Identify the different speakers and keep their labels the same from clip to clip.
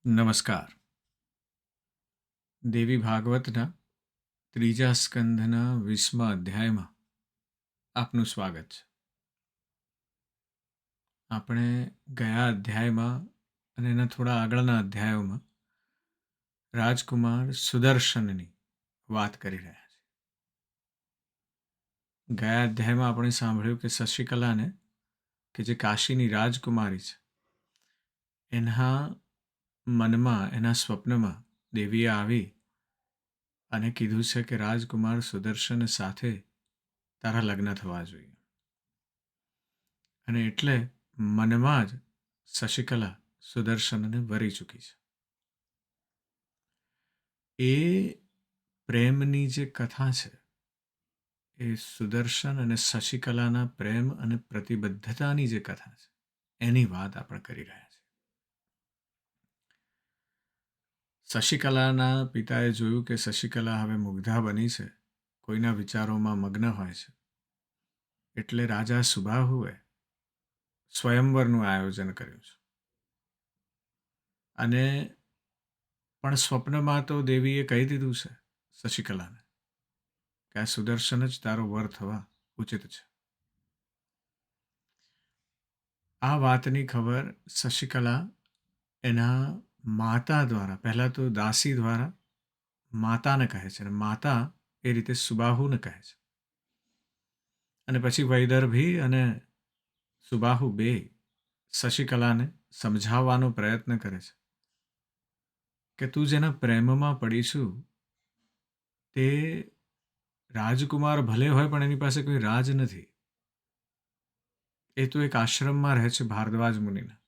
Speaker 1: નમસ્કાર. દેવી ભાગવતના ત્રીજા સ્કંધના 20મા અધ્યાયમાં આપનું સ્વાગત છે. આપણે ગયા અધ્યાયમાં અને એના થોડા આગળના અધ્યાયોમાં રાજકુમાર સુદર્શનની વાત કરી રહ્યા છીએ. ગયા અધ્યાયમાં આપણે સાંભળ્યું કે શશિકલાને, કે જે કાશીની રાજકુમારી છે, એના મનમાં, એના સ્વપ્નમાં દેવીએ આવી અને કીધું છે કે રાજકુમાર સુદર્શન સાથે તારા લગ્ન થવા જોઈએ. અને એટલે મનમાં જ શશિકલા સુદર્શનને વરી ચૂકી છે. એ પ્રેમની જે કથા છે, એ સુદર્શન અને શશિકલાના પ્રેમ અને પ્રતિબદ્ધતાની જે કથા છે, એની વાત આપણે કરી રહ્યા છીએ. શશિકલાના પિતાએ જોયું કે શશિકલા હવે મુગ્ધા બની છે, કોઈના વિચારોમાં મગ્ન હોય છે, એટલે રાજા સુબાહુએ સ્વયંવરનું આયોજન કર્યું છે. અને પણ સ્વપ્નમાં તો દેવીએ કહી દીધું છે શશિકલાને કે આ સુદર્શન જ તારો વર થવા ઉચિત છે. આ વાતની ખબર શશિકલા એના માતા દ્વારા, પહેલા તો દાસી દ્વારા માતાને કહે છે, અને માતા એ રીતે સુબાહુને કહે છે. અને પછી વૈદર્ભી અને સુબાહુ બે શશિકલાને સમજાવવાનો પ્રયત્ન કરે છે કે તું જેના પ્રેમમાં પડીશું તે રાજકુમાર ભલે હોય, પણ એની પાસે કોઈ રાજ નથી. એ તો એક આશ્રમમાં રહે છે ભારદ્વાજ મુનિના.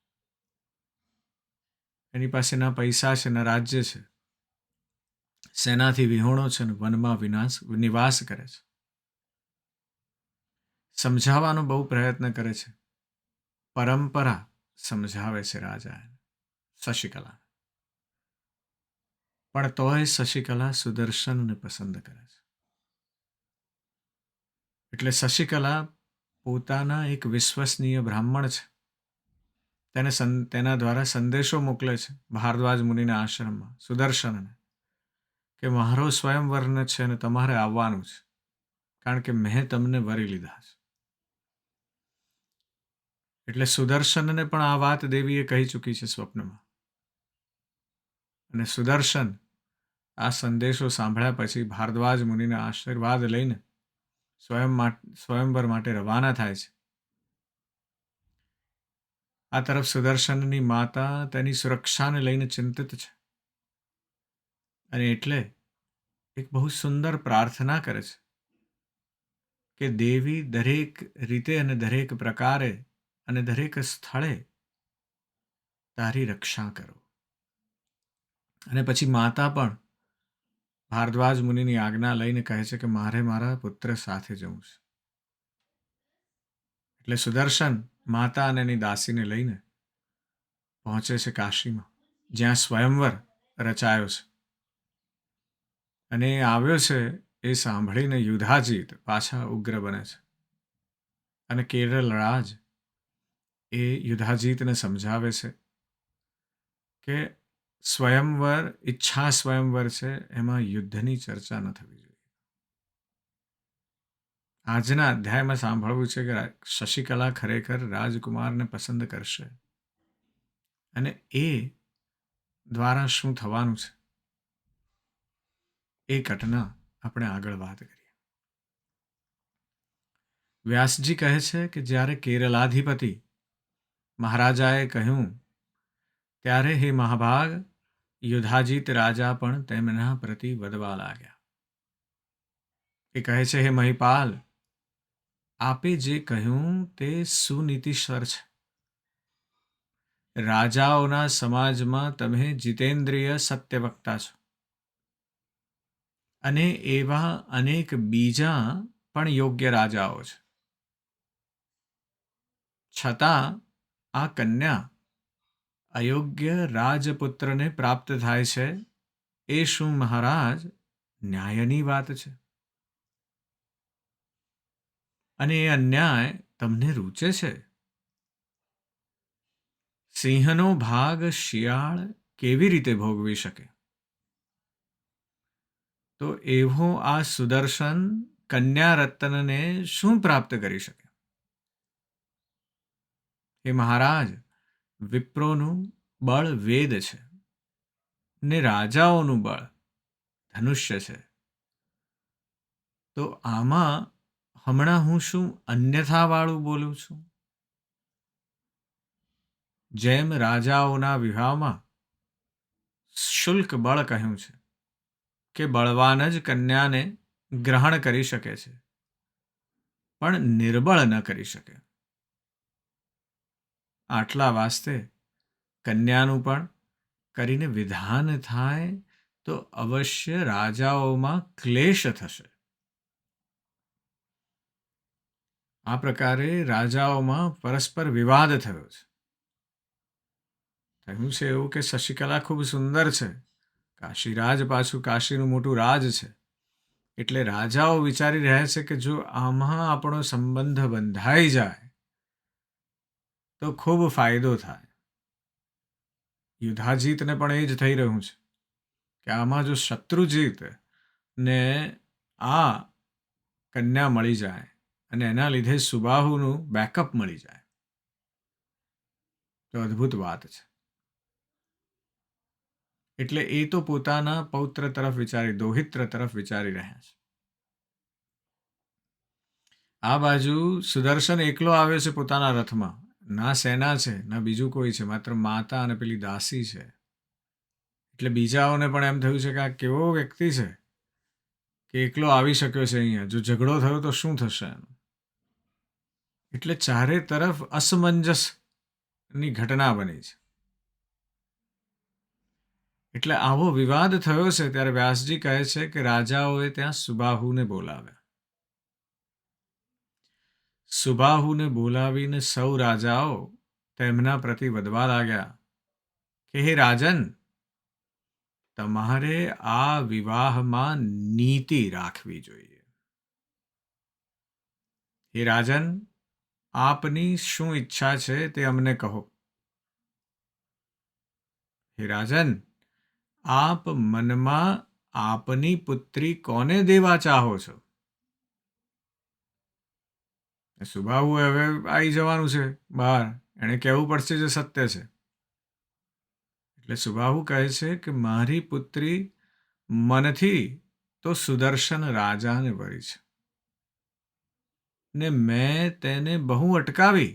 Speaker 1: એની પાસે ના પૈસા છે, ના રાજ્ય છે, સેનાથી વિહોણો છે, ને વનમાં નિવાસ કરે છે. સમજાવવાનો બહુ પ્રયત્ન કરે છે, પરંપરા સમજાવે છે રાજા શશિકલા. પણ તોય શશિકલા સુદર્શનને પસંદ કરે છે. એટલે શશિકલા પોતાના એક વિશ્વસનીય બ્રાહ્મણ છે, તેના દ્વારા સંદેશો મોકલે છે ભારદ્વાજ મુનિના આશ્રમમાં સુદર્શનને, કે મારો સ્વયંવર છે અને તમારે આવવાનું છે, કારણ કે મેં તમને વરી લીધા છે. એટલે સુદર્શનને પણ આ વાત દેવીએ કહી ચૂકી છે સ્વપ્નમાં. અને સુદર્શન આ સંદેશો સાંભળ્યા પછી ભારદ્વાજ મુનિના આશીર્વાદ લઈને સ્વયંવર માટે રવાના થાય છે. આ તરફ સુદર્શનની માતા તેની સુરક્ષાને લઈને ચિંતિત છે, અને એટલે એક બહુ સુંદર પ્રાર્થના કરે છે કે દેવી દરેક રીતે અને દરેક પ્રકારે અને દરેક સ્થળે તારી રક્ષા કરો. અને પછી માતા પણ ભારદ્વાજ મુનિની આજ્ઞા લઈને કહે છે કે મારે મારા પુત્ર સાથે જવું છે. એટલે સુદર્શન માતા અને એની દાસીને લઈને પહોંચે છે કાશીમાં, જ્યાં સ્વયંવર રચાયો છે. અને એ આવ્યો છે એ સાંભળીને યુધાજીત પાછા ઉગ્ર બને છે. અને કેરળ રાજ એ યુધાજીતને સમજાવે છે કે સ્વયંવર ઈચ્છા સ્વયંવર છે, એમાં યુદ્ધની ચર્ચા ન થવી જોઈએ. આજના અધ્યાયમાં સાંભળવું છે કે શશિકલા ખરેખર રાજકુમારને પસંદ કરશે, અને એ દ્વારા શું થવાનું છે એ ઘટના આપણે આગળ વાત કરીએ. વ્યાસજી કહે છે કે જ્યારે કેરલાધિપતિ મહારાજાએ કહ્યું, ત્યારે હે મહાભાગ યુધાજીત રાજા પણ તેમના પ્રતિ વધવા લાગ્યા. એ કહે છે, હે મહિપાલ, આપે જે કહ્યું તે સુનીતિસર છે. રાજાઓના સમાજમાં તમે જીતેન્દ્રિય સત્યવક્તા છો, અને એવા અનેક બીજા પણ યોગ્ય રાજાઓ છે. છતાં આ કન્યા અયોગ્ય રાજપુત્રને પ્રાપ્ત થાય છે, એ શું મહારાજ ન્યાયની વાત છે? અને એ અન્યાય તમને રૂચે છે? સિંહનો ભાગ શિયાળ કેવી રીતે ભોગવી શકે? તો એવો આ સુદર્શન કન્યા રત્નને શું પ્રાપ્ત કરી શકે? એ મહારાજ, વિપ્રોનું બળ વેદ છે ને રાજાઓનું બળ ધનુષ્ય છે. તો આમાં હમણાં હું શું અન્યથાવાળું બોલું છું? જેમ રાજાઓના વિવાહમાં શુલ્ક બળ કહ્યું છે કે બળવાન જ કન્યાને ગ્રહણ કરી શકે છે, પણ નિર્બળ ન કરી શકે. આટલા વાસ્તે કન્યાનું પણ કરીને વિધાન થાય તો અવશ્ય રાજાઓમાં ક્લેશ થશે. આ પ્રકારે રાજાઓમાં પરસ્પર વિવાદ થયો છે. કહ્યું છે એવું કે શશિકલા ખૂબ સુંદર છે, કાશીરાજ પાછું કાશીનું મોટું રાજ છે, એટલે રાજાઓ વિચારી રહ્યા છે કે જો આમાં આપણો સંબંધ બંધાઈ જાય તો ખૂબ ફાયદો થાય. યુધાજીતને પણ એ જ થઈ રહ્યું છે કે આમાં જો શત્રુજીત ને આ કન્યા મળી જાય અને એના લીધે સુબાહુનું બેકઅપ મળી જાય તો અદ્ભુત વાત છે. એટલે એ તો પોતાના પૌત્ર તરફ વિચારી, દોહિત્ર તરફ વિચારી રહ્યા છે. આ બાજુ સુદર્શન એકલો આવ્યો છે પોતાના રથમાં, ના સેના છે ના બીજું કોઈ છે, માત્ર માતા અને પેલી દાસી છે. એટલે બીજાઓને પણ એમ થયું છે કે આ કેવો વ્યક્તિ છે કે એકલો આવી શક્યો છે અહીંયા, જો ઝઘડો થયો તો શું થશે એનું. એટલે ચારે તરફ અસમંજસની ઘટના બની છે. એટલે આવો વિવાદ થયો છે ત્યારે વ્યાસજી કહે છે કે રાજાઓએ ત્યાં સુબાહુને બોલાવ્યા. સુબાહુને બોલાવીને સૌ રાજાઓ તેમના પ્રતિ વધવા લાગ્યા કે હે રાજન, તમારે આ વિવાહમાં નીતિ રાખવી જોઈએ. હે રાજન, આપની શું ઈચ્છા છે તે અમને કહો. હે રાજન, આપ મનમાં આપની પુત્રી કોને દેવા ચાહો છો? સુબાહુ હવે આવી જવાનું છે બહાર, એણે કહેવું પડશે જે સત્ય છે. એટલે સુબાહુ કહે છે કે મારી પુત્રી મનથી તો સુદર્શન રાજાને વરી છે ને મેં તેને બહુ અટકાવી,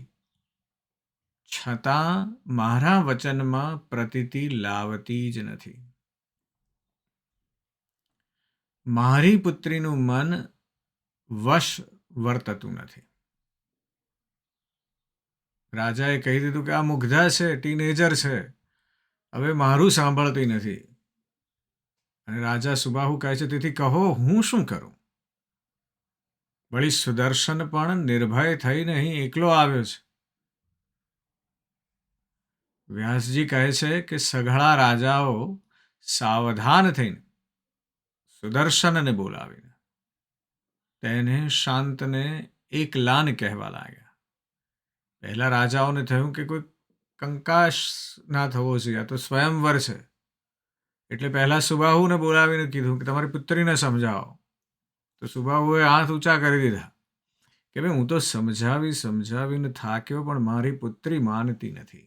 Speaker 1: છતાં મારા વચનમાં પ્રતીતિ લાવતી જ નથી. મારી પુત્રીનું મન વશ વર્તતું નથી. રાજાએ કહી દીધું કે આ મુગ્ધા છે, ટીનેજર છે, હવે મારું સાંભળતી નથી. અને રાજા સુબાહુ કહે છે તેથી કહો હું શું કરું? વળી સુદર્શન પણ નિર્ભય થઈને અહીં એકલો આવ્યો છે. વ્યાસજી કહે છે કે સઘળા રાજાઓ સાવધાન થઈને સુદર્શનને બોલાવીને તેને શાંતને એકલાન કહેવા લાગ્યા. પહેલા રાજાઓને થયું કે કોઈ કંકાશ ના થવો જોઈએ, આ તો સ્વયંવર છે. એટલે પહેલા સુબાહુને બોલાવીને કીધું કે તમારી પુત્રીને સમજાવો. તો સુબાહુએ હાથ ઊંચા કરી દીધા કે ભાઈ હું તો સમજાવીને થાક્યો, પણ મારી પુત્રી માનતી નથી.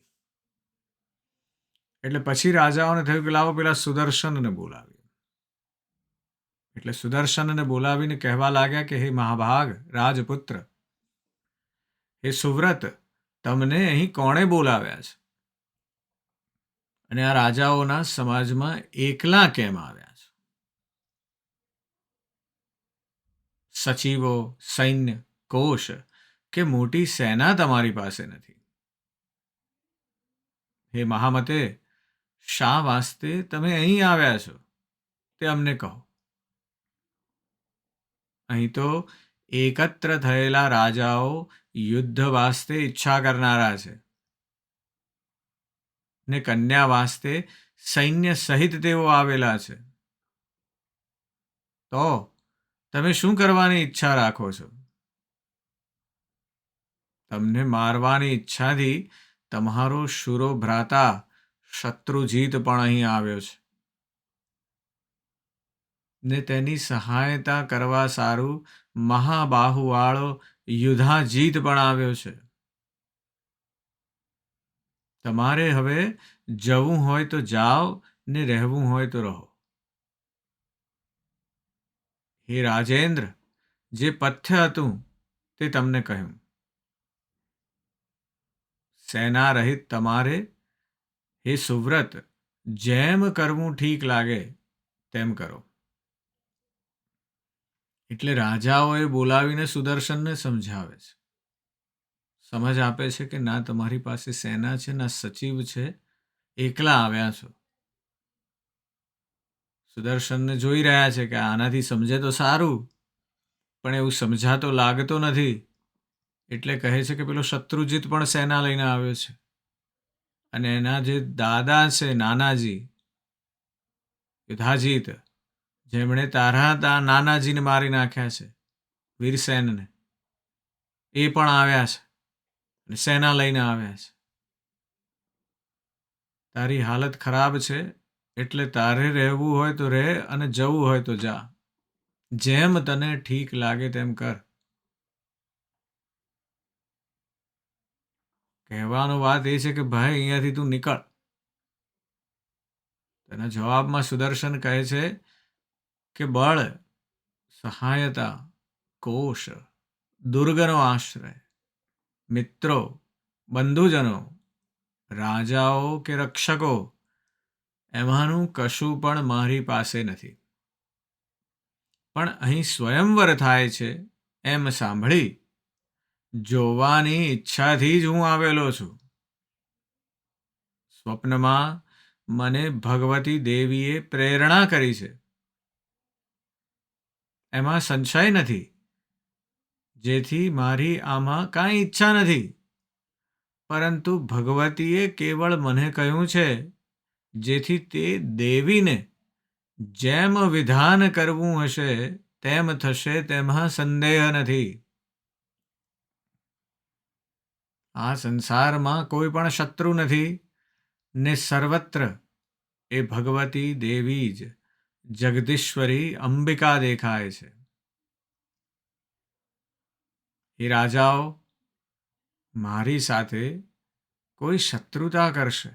Speaker 1: એટલે પછી રાજાઓને થયું કે લાવો પેલા સુદર્શનને બોલાવીએ. એટલે સુદર્શનને બોલાવીને કહેવા લાગ્યા કે હે મહાભાગ રાજપુત્ર, હે સુવ્રત, તમને અહીં કોણે બોલાવ્યા છે? અને આ રાજાઓના સમાજમાં એકલા કેમ આવ્યા છે? સચિવો, સૈન્ય, કોષ કે મોટી સેના તમારી પાસે નથી. હે મહામતે, શા વાસ્તે તમે અહીં આવ્યા છો તે અમને કહો. અહીં તો એકત્ર થયેલા રાજાઓ યુદ્ધ વાસ્તે ઈચ્છા કરનારા છે ને કન્યા વાસ્તે સૈન્ય સહિત તેઓ આવેલા છે. તો તમે શું કરવાની ઈચ્છા રાખો છો? તમને મારવાની ઈચ્છાથી તમારો શુરો ભ્રાતા શત્રુજીત પણ અહીં આવ્યો છે ને તેની સહાયતા કરવા સારું મહાબાહુવાળો યુધાજીત પણ આવ્યો છે. તમારે હવે જવું હોય તો જાઓ ને રહેવું હોય તો રહો. હે રાજેન્દ્ર, જે પથ્ય હતું તે તમને કહ્યું. સેના રહિત તમારે, હે સુવ્રત, જેમ કરવું ઠીક લાગે તેમ કરો. એટલે રાજાઓએ બોલાવીને સુદર્શનને સમજાવે છે, સમજ આપે છે કે ના તમારી પાસે સેના છે ના સચિવ છે, એકલા આવ્યા છો. સુદર્શનને જોઈ રહ્યા છે કે આનાથી સમજે તો સારું, પણ એવું સમજાતો લાગતો નથી. એટલે કહે છે કે પેલો શત્રુજીત પણ સેના લઈને આવ્યો છે અને એના જે દાદા છે નાનાજી યુધાજીત, જેમણે તારા નાનાજીને મારી નાખ્યા છે, વીરસેનને, એ પણ આવ્યા છે અને સેના લઈને આવ્યા છે. તારી હાલત ખરાબ છે એટલે તારે રહેવું હોય તો રહે અને જવું હોય તો જા. જેમ તને ઠીક લાગે તેમ કર. કહેવાનો વાત એ છે કે ભાઈ અહીંયાથી તું નીકળ. તેના જવાબમાં સુદર્શન કહે છે કે બળ, સહાયતા, કોશ, દુર્ગનો આશ્રય, મિત્રો, બંધુજનો, રાજાઓ કે રક્ષકો, એમાંનું કશું પણ મારી પાસે નથી. પણ અહીં સ્વયંવર થાય છે એમ સાંભળી જોવાની ઈચ્છાથી જ હું આવેલો છું. સ્વપ્નમાં મને ભગવતી દેવીએ પ્રેરણા કરી છે, એમાં સંશય નથી. જેથી મારી આમાં કાંઈ ઈચ્છા નથી, પરંતુ ભગવતીએ કેવળ મને કહ્યું છે જેથી તે દેવીને જેમ વિધાન કરવું હશે તેમ થશે, તેમાં સંદેહ નથી. આ સંસારમાં કોઈ પણ શત્રુ નથી ને સર્વત્ર એ ભગવતી દેવી જ જગદીશ્વરી અંબિકા દેખાય છે. એ રાજાઓ, મારી સાથે કોઈ શત્રુતા કરશે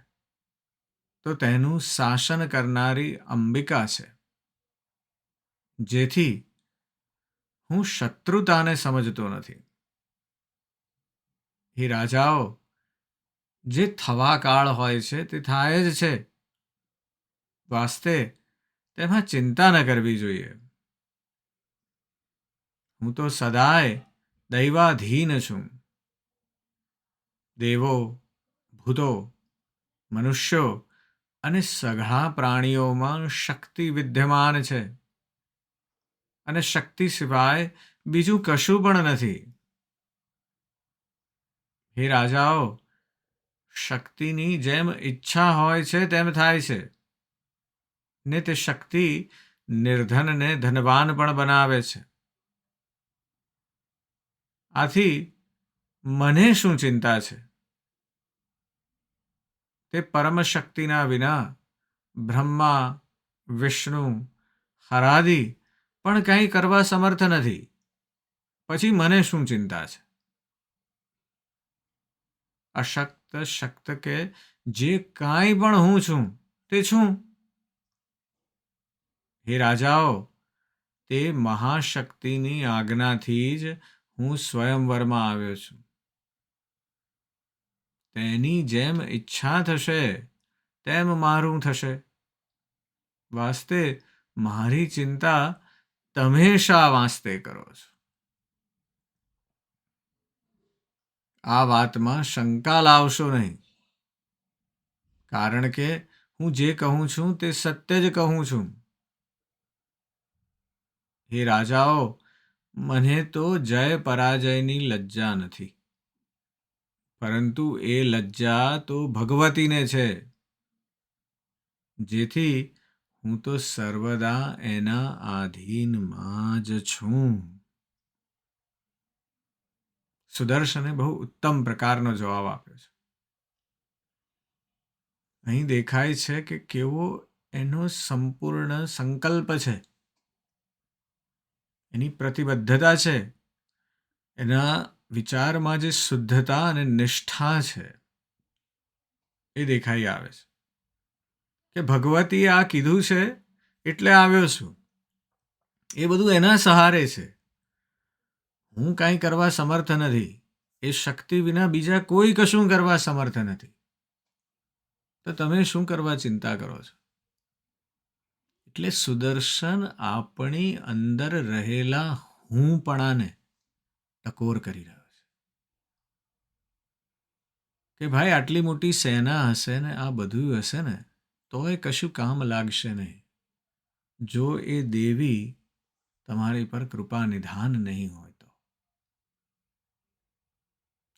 Speaker 1: તો તેનું શાસન કરનારી અંબિકા છે. જેથી હું શત્રુતાને સમજતો નથી. હે રાજાઓ, જે થવા કાળ હોય છે તે થાય જ છે, વાસ્તે તેમાં ચિંતા ન કરવી જોઈએ. હું તો સદાય દૈવાધીન છું. દેવો, ભૂતો, મનુષ્યો અને સઘળા પ્રાણીઓમાં શક્તિ વિદ્યમાન છે અને શક્તિ સિવાય બીજું કશું પણ નથી. હે રાજાઓ, શક્તિની જેમ ઈચ્છા હોય છે તેમ થાય છે ને તે શક્તિ નિર્ધનને ધનવાન પણ બનાવે છે. આથી મને શું ચિંતા છે? તે પરમ શક્તિના વિના બ્રહ્મા, વિષ્ણુ, હરાદિ પણ કંઈ કરવા સમર્થ નથી. પછી મને શું ચિંતા છે? અશક્ત, શક્ત કે જે કાંઈ પણ હું છું તે છું. હે રાજાઓ, તે મહાશક્તિની આજ્ઞાથી જ હું સ્વયંવરમાં આવ્યો છું. તેની જેમ ઈચ્છા થશે તેમ મારું થશે. વાસ્તે મારી ચિંતા તમે શા વાસ્તે કરો છો? આ વાતમાં શંકા લાવશો નહીં, કારણ કે હું જે કહું છું તે સત્ય જ કહું છું. હે રાજાઓ, મને તો જય પરાજયની લજ્જા નથી, પરંતુ એ લજ્જા તો ભગવતીને છે. જેથી હું તો સર્વદા એના આધીનમાં જ છું. સુદર્શને બહુ ઉત્તમ પ્રકારનો જવાબ આપ્યો છે. અહીં દેખાય છે કે કેવો એનો સંપૂર્ણ સંકલ્પ છે, એની પ્રતિબદ્ધતા છે, એના વિચારમાં જે શુદ્ધતા અને નિષ્ઠા છે એ દેખાઈ આવે છે કે ભગવતીએ આ કીધું છે એટલે આવ્યો છું. એ બધું એના સહારે છે. હું કાંઈ કરવા સમર્થ નથી. એ શક્તિ વિના બીજા કોઈ કશું કરવા સમર્થ નથી. તો તમે શું કરવા ચિંતા કરો છો? એટલે સુદર્શન આપણી અંદર રહેલા હુંપણાને ટકોર કરી રહ્યો છે કે ભાઈ આટલી મોટી સેના હશે ને આ બધું હશે ને તોય કશું કામ લાગશે નહીં જો એ દેવી તમારી પર કૃપા નિધાન નહીં હોય તો.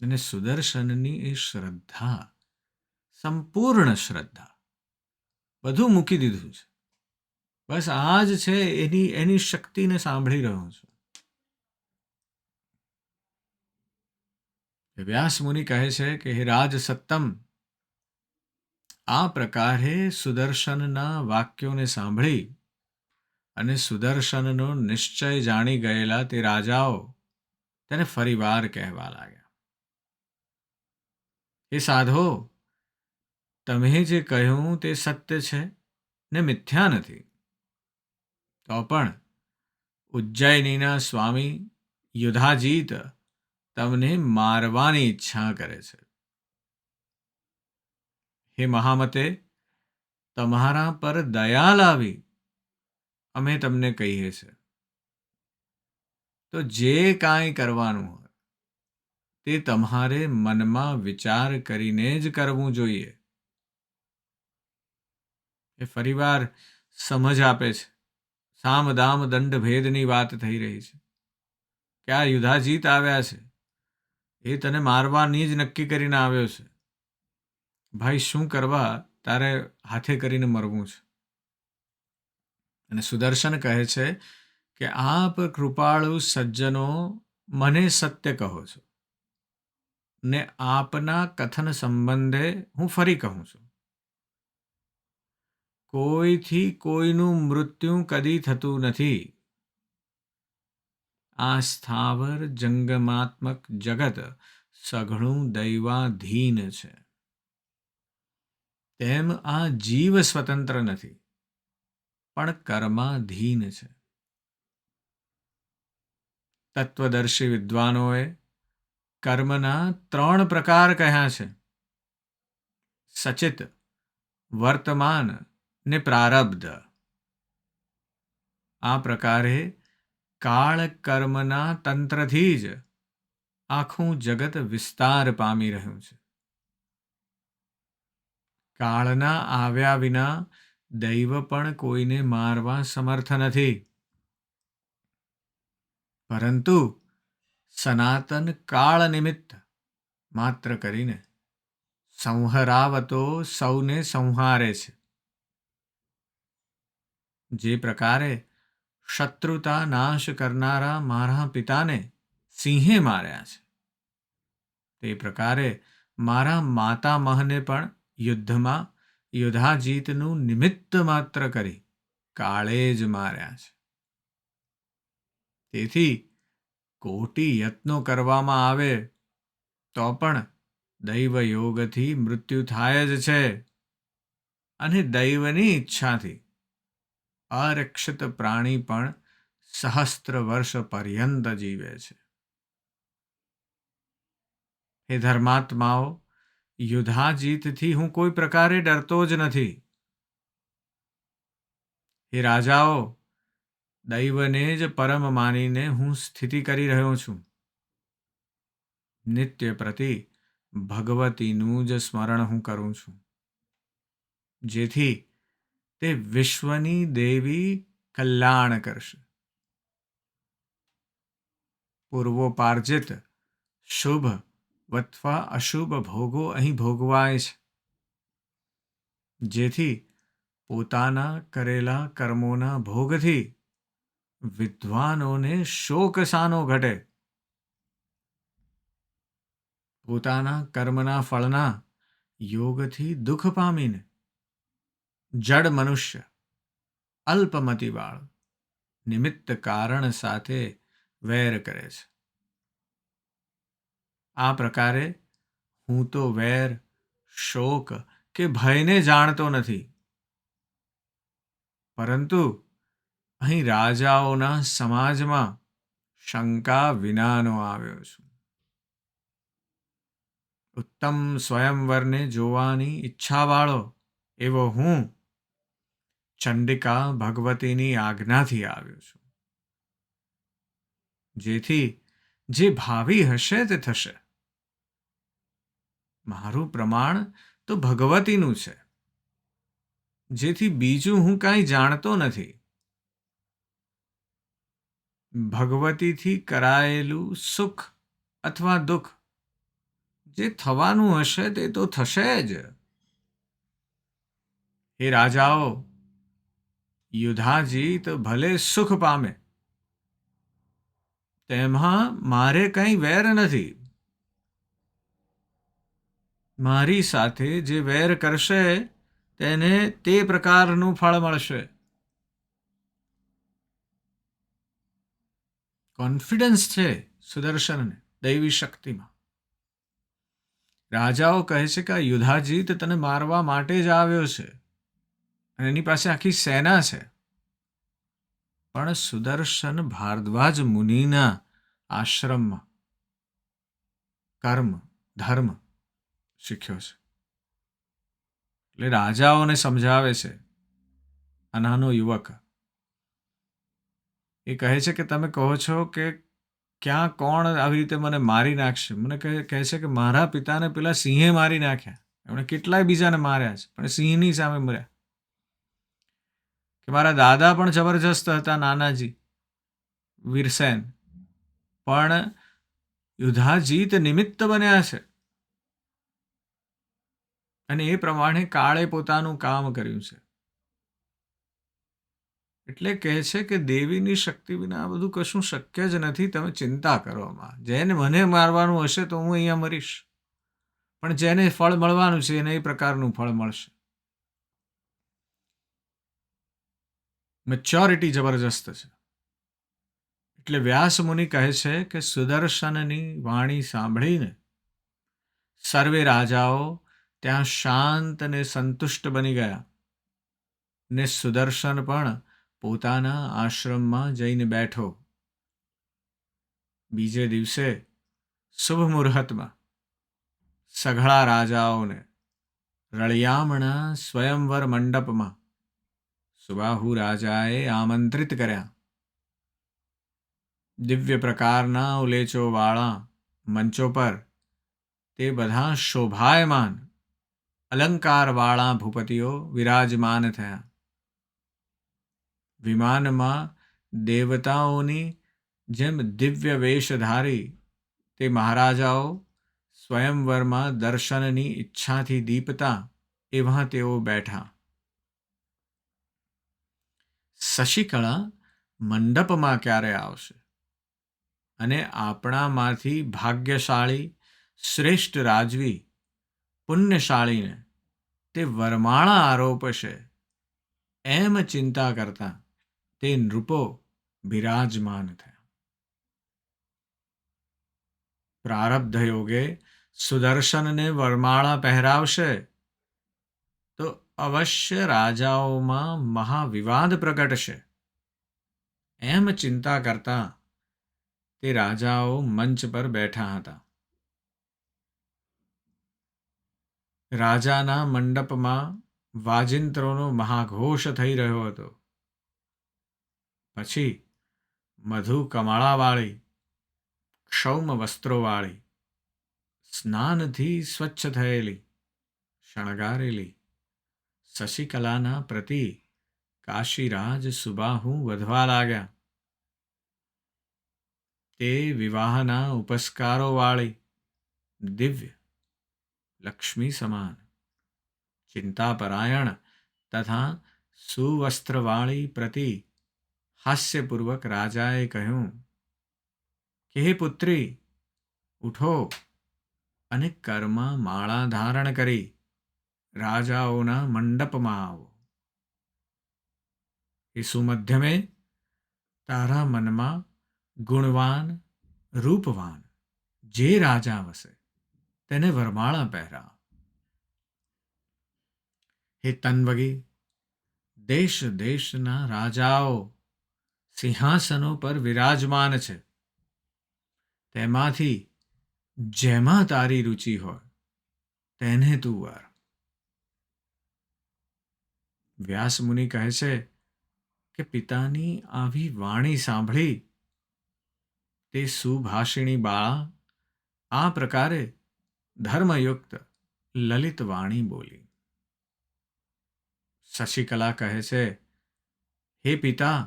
Speaker 1: અને સુદર્શનની એ શ્રદ્ધા, સંપૂર્ણ શ્રદ્ધા, બધું મૂકી દીધું છે. બસ આ જ છે, એની શક્તિને સાંભળી રહ્યો છું. વ્યાસ મુનિ કહે છે કે હે રાજ સત્તમ, આ પ્રકારે સુદર્શનના વાક્યોને સાંભળી અને સુદર્શનનો નિશ્ચય જાણી ગયેલા તે રાજાઓ તેને ફરીવાર કહેવા લાગ્યા, હે સાધો, તમે જે કહ્યું તે સત્ય છે ને મિથ્યા નથી. તો પણ ઉજ્જૈનીના સ્વામી યુધાજીત તમને મારવાની ઈચ્છા કરે છે. હે મહામતે, તમારા પર દયા લાવી અમે તમને કહીએ છીએ. તો જે કાંઈ કરવાનું હોય તે તમારે મનમાં વિચાર કરીને જ કરવું જોઈએ. એ ફરીવાર સમજ આપે છે. સામ દામ દંડ ભેદની વાત થઈ રહી છે કે આ યુધાજીત આવ્યા છે, એ તને મારવાની જ નક્કી કરીને આવ્યો છે. ભાઈ શું કરવા તારે હાથે કરીને મરવું છે? અને સુદર્શન કહે છે કે આપ કૃપાળુ સજ્જનો મને સત્ય કહો છો ને આપના કથન સંબંધે હું ફરી કહું છું. કોઈથી કોઈનું મૃત્યુ કદી થતું નથી. આ સ્થાવર જંગમાત્મક જગત સઘળું દૈવાધીન છે. તેમ આ જીવ સ્વતંત્ર નથી પણ કર્માધીન છે. તત્વદર્શી વિદ્વાનોએ કર્મના 3 પ્રકાર કહ્યા છે: સચિત, વર્તમાન ને પ્રારબ્ધ. આ પ્રકારે કાળ કર્મના તંત્રથી જ આખું જગત વિસ્તાર પામી રહ્યું છે. કાળના આવ્યા વિના દૈવ પણ કોઈને મારવા સમર્થ નથી, પરંતુ સનાતન કાળ નિમિત્ત માત્ર કરીને સંહરાવતો સૌને સંહારે છે. જે પ્રકારે શત્રુતા નાશ કરનારા મારા પિતાને સિંહે માર્યા છે, તે પ્રકારે મારા માતામહને પણ યુદ્ધમાં યુધાજીતનું નિમિત્ત માત્ર કરી કાળે જ માર્યા છે. તેથી કોટી યત્નો કરવામાં આવે તો પણ દૈવ યોગથી મૃત્યુ થાય જ છે. અને દૈવની ઈચ્છાથી અરક્ષિત પ્રાણી પણ સહસ્ત્ર વર્ષ પર્યંત જીવે છે. હે ધર્માત્માઓ, યુધાજીતથી હું કોઈ પ્રકારે ડરતો જ નથી. હે રાજાઓ, દૈવને જ પરમ માનીને હું સ્થિતિ કરી રહ્યો છું. નિત્ય પ્રતિ ભગવતીનું જ સ્મરણ હું કરું છું, જેથી તે વિશ્વની દેવી કલ્યાણ કરશે. પૂર્વોપાર્જિત શુભ અથવા અશુભ ભોગો અહીં ભોગવાય છે, જેથી પોતાના કરેલા કર્મોના ભોગથી વિદ્વાનોને શોક સાનો ઘટે. પોતાના કર્મના ફળના યોગથી દુઃખ પામીને જડ મનુષ્ય અલ્પમતિવાળ નિમિત્ત કારણ સાથે વેર કરે છે. આ પ્રકારે હું તો વેર, શોક કે ભયને જાણતો નથી, પરંતુ અહીં રાજાઓના સમાજમાં શંકા વિનાનો આવ્યો છું. ઉત્તમ સ્વયંવરને જોવાની ઈચ્છાવાળો એવો હું ચંડિકા ભગવતીની આજ્ઞાથી આવ્યો છું, જેથી જે ભાવિ હશે તે થશે. મારું પ્રમાણ તો ભગવતીનું છે, જેથી બીજું હું કાંઈ જાણતો નથી. ભગવતીથી કરાયેલું સુખ અથવા દુઃખ જે થવાનું હશે તે તો થશે જ. હે રાજાઓ, યુધાજીત ભલે સુખ પામે, તેમાં મારે કંઈ વેર નથી. મારી સાથે જે વેર કરશે તેને તે પ્રકારનું ફળ મળશે. કોન્ફિડન્સ છે સુદર્શનને દૈવી શક્તિમાં. રાજાઓ કહે છે કે આ યુધાજીત તને મારવા માટે જ આવ્યો છે અને એની પાસે આખી સેના છે. પણ સુદર્શન ભારદ્વાજ મુનિના આશ્રમમાં કર્મ ધર્મ શીખ્યો છે. એટલે રાજાઓને સમજાવે છે. આ નાનો યુવક એ કહે છે કે તમે કહો છો કે ક્યાં કોણ આવી રીતે મને મારી નાખશે. મને કહે છે કે મારા પિતાને પેલા સિંહે મારી નાખ્યા. એમણે કેટલાય બીજાને માર્યા છે, પણ સિંહની સામે મર્યા. કે મારા દાદા પણ જબરજસ્ત હતા, નાનાજી વીરસેન, પણ યુધાજીત નિમિત્ત બન્યા છે. અને એ પ્રમાણે કાળે પોતાનું કામ કર્યું છે. એટલે કહે છે કે દેવીની શક્તિ વિના આ બધું કશું શક્ય જ નથી. તમે ચિંતા કરો માં. જેને મને મારવાનું હશે તો હું અહીંયા મરીશ, પણ જેને ફળ મળવાનું છે એને એ પ્રકારનું ફળ મળશે. મેચ્યોરિટી જબરજસ્ત છે. એટલે વ્યાસ મુનિ કહે છે કે સુદર્શનની વાણી સાંભળીને સર્વે રાજાઓ ત્યાં શાંત અને સંતુષ્ટ બની ગયા, ને સુદર્શન પણ પોતાના આશ્રમમાં જઈને બેઠો. બીજે દિવસે શુભ મુહૂર્તમાં સઘળા રાજાઓને રળિયામણા સ્વયંવર મંડપમાં સુબાહુ રાજાએ આમંત્રિત કર્યા. દિવ્ય પ્રકારના ઉલેચોવાળા મંચો પર તે બધા શોભાયમાન અલંકારવાળા ભૂપતિઓ વિરાજમાન થયા. વિમાનમાં દેવતાઓની જેમ દિવ્ય વેશધારી તે મહારાજાઓ સ્વયંવરમાં દર્શનની ઈચ્છાથી દીપતા એવા તેઓ બેઠા. શશિકળા મંડપમાં ક્યારે આવશે અને આપણામાંથી ભાગ્યશાળી શ્રેષ્ઠ રાજવી પુણ્યશાળીને તે વરમાળા આરોપશે, એમ ચિંતા કરતા તે નૃપો બિરાજમાન થયા. પ્રારબ્ધ યોગે સુદર્શનને વરમાળા પહેરાવશે તો અવશ્ય રાજાઓમાં મહાવિવાદ પ્રગટશે, એમ ચિંતા કરતા તે રાજાઓ મંચ પર બેઠા હતા. રાજાના મંડપમાં વાજિંત્રોનો મહાઘોષ થઈ રહ્યો હતો. પછી મધુ કમળાવાળી ક્ષૌમ વસ્ત્રોવાળી, સ્નાનથી સ્વચ્છ થયેલી, શણગારેલી શશિકલાના પ્રતિ કાશીરાજ સુબાહુ વધવા લાગ્યા. તે વિવાહના ઉપસ્કારોવાળી દિવ્ય લક્ષ્મી સમાન, ચિંતાપરાયણ તથા સુવસ્ત્રવાળી પ્રતિ હાસ્યપૂર્વક રાજાએ કહ્યું કે હે પુત્રી, ઉઠો અને કરમાં માળા ધારણ કરી રાજાઓના મંડપમાં આવો. એ સુમધ્યમે તારા મનમાં ગુણવાન રૂપવાન જે રાજા વસે તેને વરમાળા પહેરા. હે તનવગી, દેશ દેશના રાજાઓ સિંહાસનો પર વિરાજમાન છે. તેમાંથી જેમાં તારી રુચિ હોય તેને તું વર. વ્યાસ મુનિ કહે છે કે પિતાની આવી વાણી સાંભળી તે સુભાષિણી બાળા આ પ્રકારે ધર્મયુક્ત લલિત વાણી બોલી. શશિકલા કહે છે, હે પિતા,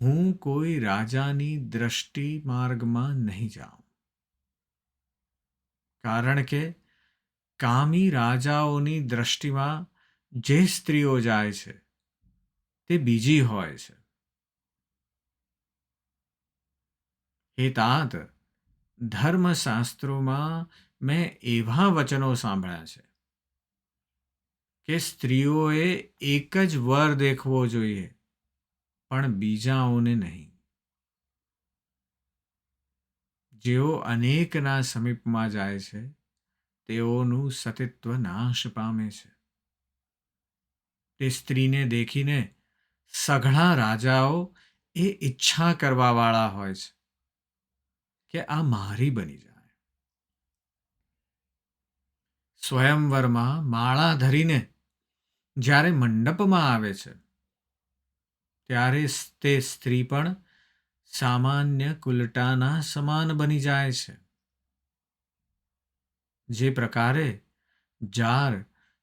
Speaker 1: હું કોઈ રાજાની દ્રષ્ટિ માર્ગમાં નહીં જાઉં. કારણ કે કામી રાજાઓની દ્રષ્ટિમાં જે સ્ત્રીઓ જાય છે તે બીજી હોય છે. હે તાત, ધર્મશાસ્ત્રોમાં મેં એવા વચનો સાંભળ્યા છે કે સ્ત્રીઓએ એક જ વર દેખવો જોઈએ પણ બીજાઓને નહીં. જેઓ અનેકના સમીપમાં જાય છે તેઓનું સતીત્વ નાશ પામે છે. તે સ્ત્રીને દેખીને સઘળા રાજાઓ એ ઈચ્છા કરવાવાળા હોય છે કે આ મારી બની જાય. સ્વયંવરમાં માળા ધરીને જ્યારે મંડપમાં આવે છે ત્યારે તે સ્ત્રી પણ સામાન્ય કુલટાના સમાન બની જાય છે. જે પ્રકારે જાર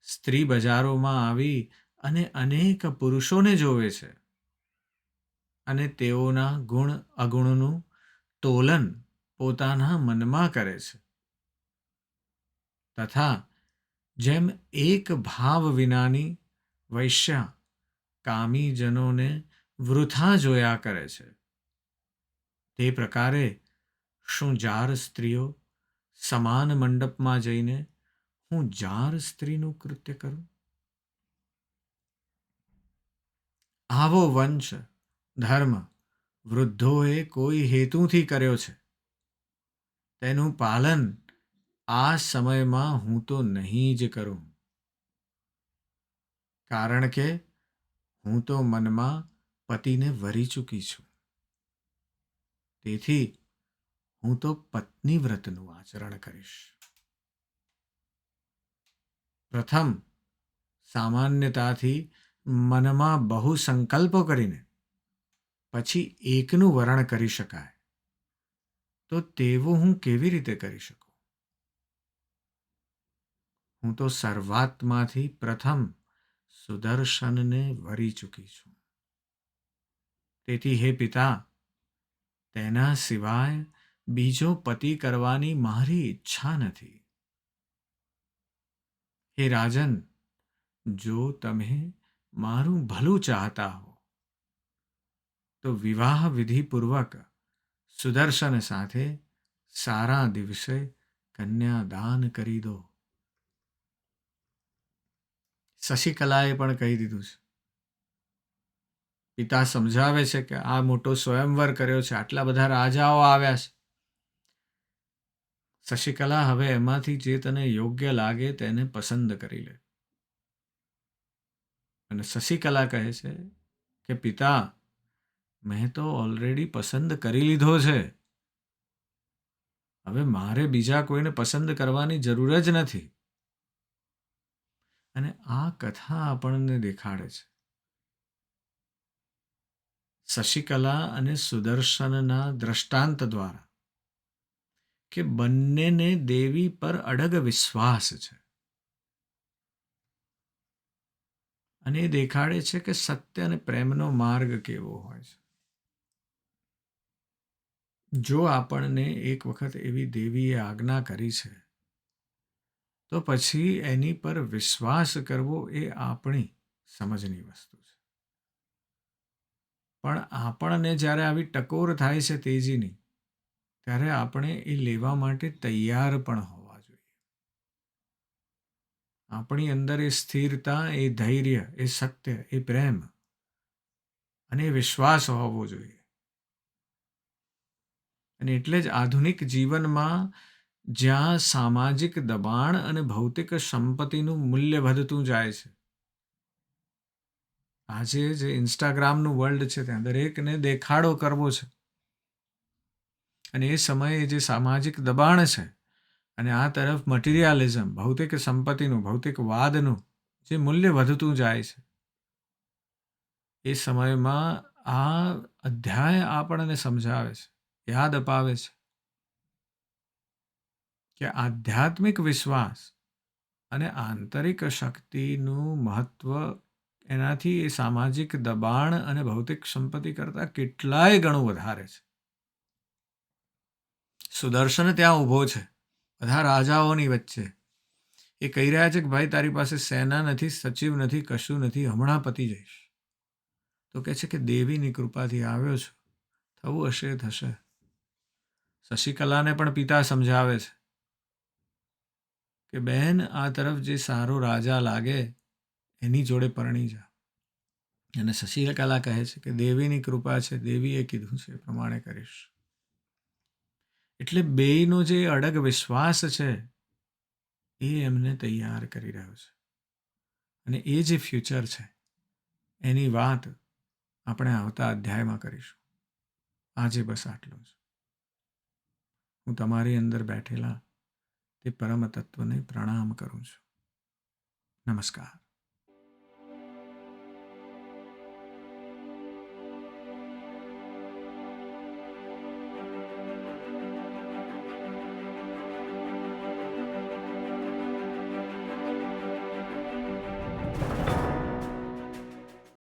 Speaker 1: સ્ત્રી બજારોમાં આવી અને અનેક પુરુષોને જોવે છે અને તેઓના ગુણ અગુણનું તોલન પોતાના મનમાં કરે છે, તથા જેમ એક ભાવ વિનાની વૈશ્યા કામીજનોને વૃથા જોયા કરે છે, તે પ્રકારે શું જાર સ્ત્રીઓ સમાન મંડપમાં જઈને હું જાર સ્ત્રીનું કૃત્ય કરું? આવો વંશ ધર્મ વૃદ્ધોએ કોઈ હેતુથી કર્યો છે. તેનું પાલન આ સમયમાં હું તો નહીં જ કરું. કારણ કે હું તો મનમાં પતિને વરી ચૂકી છું. તેથી હું તો પત્ની વ્રતનું આચરણ કરીશ. પ્રથમ સામાન્યતાથી મનમાં બહુ સંકલ્પો કરીને પછી એકનું વરણ કરી શકાય તો તેવું હું કેવી રીતે કરી શકું? હું તો સર્વાત્માથી પ્રથમ સુદર્શનને વરી ચૂકી છું. તેથી હે પિતા, તેના સિવાય બીજો પતિ કરવાની મારી ઈચ્છા નથી. હે રાજન, જો તમે મારું ભલું ચાહતા હો તો વિવાહ વિધિપૂર્વક સુદર્શન સાથે સારા દિવસે કન્યાદાન કરી દો. શશિકલાએ પણ કહી દીધું છે. પિતા સમજાવે છે કે આ મોટો સ્વયંવર કર્યો છે, આટલા બધા રાજાઓ આવ્યા છે. શશિકલા, હવે એમાંથી જે તને યોગ્ય લાગે તેને પસંદ કરી લે. અને શશિકલા કહે છે કે પિતા, મેં તો ઓલરેડી પસંદ કરી લીધો છે. હવે મારે બીજા કોઈને પસંદ કરવાની જરૂર જ નથી. અને આ કથા આપણને દેખાડે છે શશિકલા અને સુદર્શનના દ્રષ્ટાંત દ્વારા કે બંનેને દેવી પર અડગ વિશ્વાસ છે. અને એ દેખાડે છે કે સત્ય અને પ્રેમનો માર્ગ કેવો હોય છે. જો આપણને એક વખત એવી દેવીએ આજ્ઞા કરી છે તો પછી એની પર વિશ્વાસ કરવો એ આપણી સમજની વસ્તુ છે. પણ આપણને જ્યારે આવી ટકોર થાય છે તેજીની, ત્યારે આપણે એ લેવા માટે તૈયાર પણ હોવા જોઈએ. આપણી અંદર એ સ્થિરતા, એ ધૈર્ય, એ સત્ય, એ પ્રેમ અને એ વિશ્વાસ હોવો જોઈએ. અને એટલે જ આધુનિક જીવનમાં જ્યાં સામાજિક દબાણ અને ભૌતિક સંપત્તિનું મૂલ્ય વધતું જાય છે, આજે જે ઇન્સ્ટાગ્રામનું વર્લ્ડ છે ત્યાં દરેકને દેખાડો કરવો છે. અને એ સમયે જે સામાજિક દબાણ છે અને આ તરફ મટીરિયાલિઝમ, ભૌતિક સંપત્તિનું, ભૌતિકવાદનું જે મૂલ્ય વધતું જાય છે, એ સમયમાં આ અધ્યાય આપણને સમજાવે છે, યાદ અપાવે છે કે આધ્યાત્મિક વિશ્વાસ અને આંતરિક શક્તિનું મહત્વ એનાથી એ સામાજિક દબાણ અને ભૌતિક સંપત્તિ કરતાં કેટલાય ગણું વધારે છે. સુદર્શન ત્યાં ઊભો છે બધા રાજાઓની વચ્ચે. એ કહી રહ્યા છે કે ભાઈ તારી પાસે સેના નથી, સચિવ નથી, કશું નથી, હમણાં પતી જઈશ. તો કહે છે કે દેવીની કૃપાથી આવ્યો છું, થવું હશે થશે. શશિકલાને પણ પિતા સમજાવે છે કે બહેન આ તરફ જે સારો રાજા લાગે એની જોડે પરણી જા. અને શશિકલા કહે છે કે દેવીની કૃપા છે, દેવીએ કીધું છે એ પ્રમાણે કરીશ. એટલે બેયનો જે અડગ વિશ્વાસ છે એ એમને તૈયાર કરી રહ્યો છે. અને એ જે ફ્યુચર છે એની વાત આપણે આવતા અધ્યાયમાં કરીશું. આજે બસ આટલું જ. હું તમારી અંદર બેઠેલા તે પરમ તત્વને પ્રણામ કરું છું. નમસ્કાર.